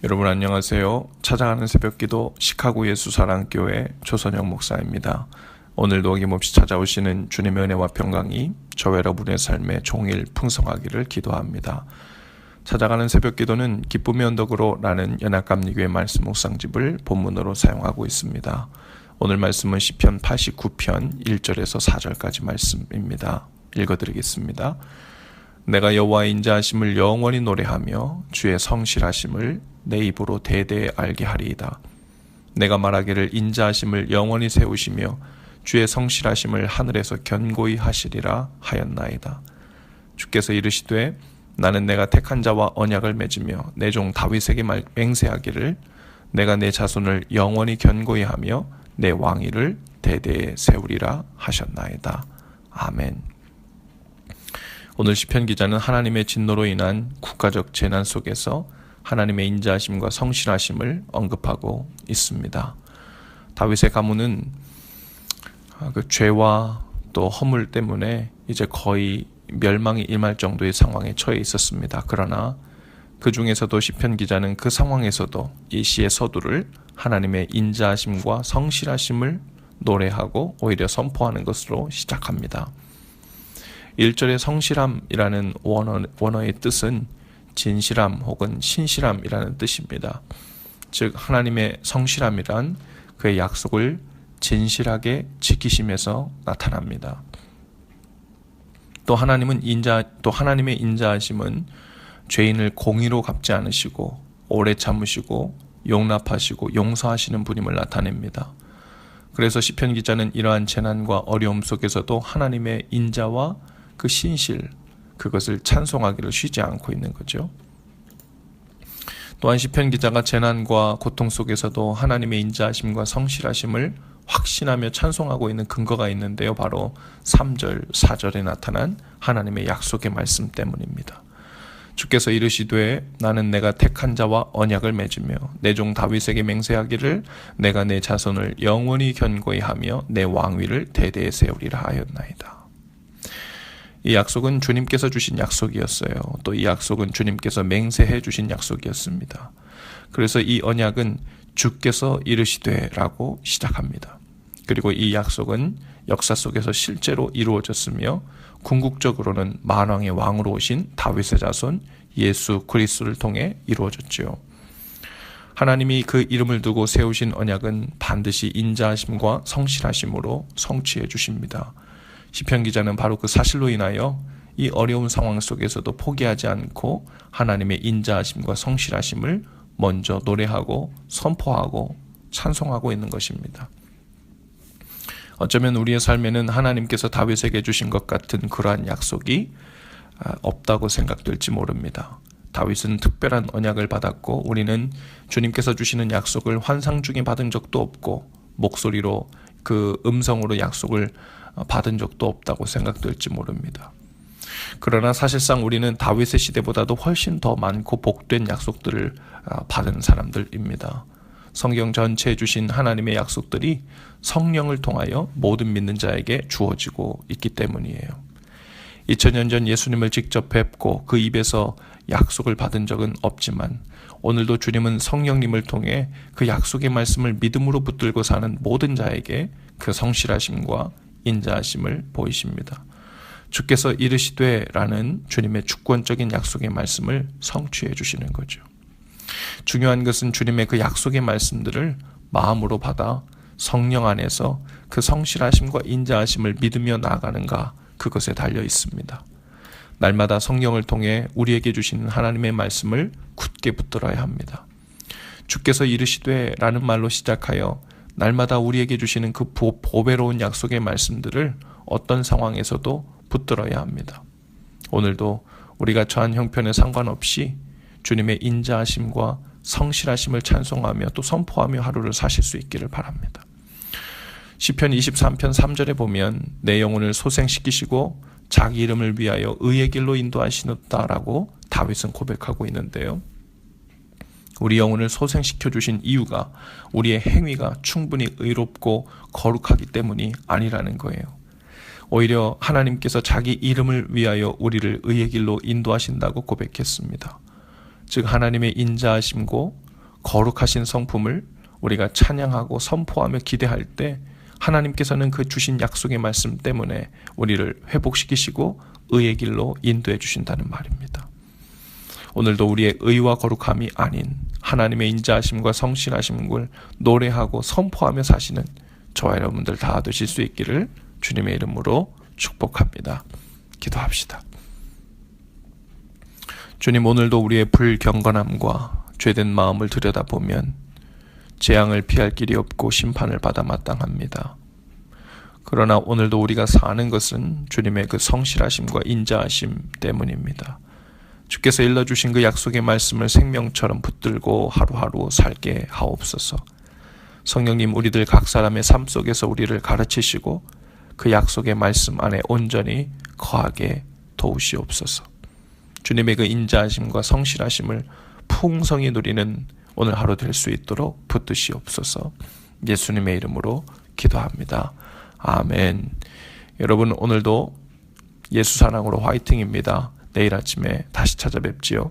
여러분 안녕하세요. 찾아가는 새벽기도 시카고 예수사랑교회 조선영 목사입니다. 오늘도 어김없이 찾아오시는 주님의 은혜와 평강이 저와 여러분의 삶에 종일 풍성하기를 기도합니다. 찾아가는 새벽기도는 기쁨의 언덕으로 라는 연합감리교회 말씀 묵상집을 본문으로 사용하고 있습니다. 오늘 말씀은 시편 89편 1절에서 4절까지 말씀입니다. 읽어드리겠습니다. 내가 여호와의 인자하심을 영원히 노래하며 주의 성실하심을 내 입으로 대대에 알게 하리이다. 내가 말하기를 인자하심을 영원히 세우시며 주의 성실하심을 하늘에서 견고히 하시리라 하였나이다. 주께서 이르시되 나는 내가 택한 자와 언약을 맺으며 내 종 다윗에게 맹세하기를 내가 내 자손을 영원히 견고히 하며 내 왕위를 대대에 세우리라 하셨나이다. 아멘. 오늘 시편 기자는 하나님의 진노로 인한 국가적 재난 속에서 하나님의 인자하심과 성실하심을 언급하고 있습니다. 다윗의 가문은 그 죄와 또 허물 때문에 이제 거의 멸망이 임할 정도의 상황에 처해 있었습니다. 그러나 그 중에서도 시편 기자는 그 상황에서도 이 시의 서두를 하나님의 인자하심과 성실하심을 노래하고 오히려 선포하는 것으로 시작합니다. 1절의 성실함이라는 원어의 뜻은 진실함 혹은 신실함이라는 뜻입니다. 즉 하나님의 성실함이란 그의 약속을 진실하게 지키심에서 나타납니다. 또 하나님의 인자하심은 죄인을 공의로 갚지 않으시고 오래 참으시고 용납하시고 용서하시는 분임을 나타냅니다. 그래서 시편 기자는 이러한 재난과 어려움 속에서도 하나님의 인자와 그 신실, 그것을 찬송하기를 쉬지 않고 있는 거죠. 또한 시편 기자가 재난과 고통 속에서도 하나님의 인자하심과 성실하심을 확신하며 찬송하고 있는 근거가 있는데요. 바로 3절, 4절에 나타난 하나님의 약속의 말씀 때문입니다. 주께서 이르시되 나는 내가 택한 자와 언약을 맺으며 내 종 다윗에게 맹세하기를 내가 내 자손을 영원히 견고히 하며 내 왕위를 대대에 세우리라 하였나이다. 이 약속은 주님께서 주신 약속이었어요. 또 이 약속은 주님께서 맹세해 주신 약속이었습니다. 그래서 이 언약은 주께서 이르시되 라고 시작합니다. 그리고 이 약속은 역사 속에서 실제로 이루어졌으며 궁극적으로는 만왕의 왕으로 오신 다윗의 자손 예수 그리스도를 통해 이루어졌지요. 하나님이 그 이름을 두고 세우신 언약은 반드시 인자하심과 성실하심으로 성취해 주십니다. 시편 기자는 바로 그 사실로 인하여 이 어려운 상황 속에서도 포기하지 않고 하나님의 인자하심과 성실하심을 먼저 노래하고 선포하고 찬송하고 있는 것입니다. 어쩌면 우리의 삶에는 하나님께서 다윗에게 주신 것 같은 그러한 약속이 없다고 생각될지 모릅니다. 다윗은 특별한 언약을 받았고 우리는 주님께서 주시는 약속을 환상 중에 받은 적도 없고 목소리로 그 음성으로 약속을 받은 적도 없다고 생각될지 모릅니다. 그러나 사실상 우리는 다윗의 시대보다도 훨씬 더 많고 복된 약속들을 받은 사람들입니다. 성경 전체에 주신 하나님의 약속들이 성령을 통하여 모든 믿는 자에게 주어지고 있기 때문이에요. 2000년 전 예수님을 직접 뵙고 그 입에서 약속을 받은 적은 없지만 오늘도 주님은 성령님을 통해 그 약속의 말씀을 믿음으로 붙들고 사는 모든 자에게 그 성실하심과 인자하심을 보이십니다. 주께서 이르시되 라는 주님의 주권적인 약속의 말씀을 성취해 주시는 거죠. 중요한 것은 주님의 그 약속의 말씀들을 마음으로 받아 성령 안에서 그 성실하심과 인자하심을 믿으며 나아가는가, 그것에 달려 있습니다. 날마다 성령을 통해 우리에게 주시는 하나님의 말씀을 굳게 붙들어야 합니다. 주께서 이르시되 라는 말로 시작하여 날마다 우리에게 주시는 그 보배로운 약속의 말씀들을 어떤 상황에서도 붙들어야 합니다. 오늘도 우리가 처한 형편에 상관없이 주님의 인자하심과 성실하심을 찬송하며 또 선포하며 하루를 사실 수 있기를 바랍니다. 시편 23편 3절에 보면 내 영혼을 소생시키시고 자기 이름을 위하여 의의 길로 인도하시노다라고 다윗은 고백하고 있는데요. 우리 영혼을 소생시켜 주신 이유가 우리의 행위가 충분히 의롭고 거룩하기 때문이 아니라는 거예요. 오히려 하나님께서 자기 이름을 위하여 우리를 의의 길로 인도하신다고 고백했습니다. 즉 하나님의 인자하심고 거룩하신 성품을 우리가 찬양하고 선포하며 기대할 때 하나님께서는 그 주신 약속의 말씀 때문에 우리를 회복시키시고 의의 길로 인도해 주신다는 말입니다. 오늘도 우리의 의와 거룩함이 아닌 하나님의 인자하심과 성실하심을 노래하고 선포하며 사시는 저와 여러분들 다 되실 수 있기를 주님의 이름으로 축복합니다. 기도합시다. 주님, 오늘도 우리의 불경건함과 죄된 마음을 들여다보면 재앙을 피할 길이 없고 심판을 받아 마땅합니다. 그러나 오늘도 우리가 사는 것은 주님의 그 성실하심과 인자하심 때문입니다. 주께서 일러주신 그 약속의 말씀을 생명처럼 붙들고 하루하루 살게 하옵소서. 성령님, 우리들 각 사람의 삶 속에서 우리를 가르치시고 그 약속의 말씀 안에 온전히 거하게 도우시옵소서. 주님의 그 인자하심과 성실하심을 풍성히 누리는 오늘 하루 될 수 있도록 붙드시옵소서. 예수님의 이름으로 기도합니다. 아멘. 여러분, 오늘도 예수 사랑으로 화이팅입니다. 내일 아침에 다시 찾아뵙지요.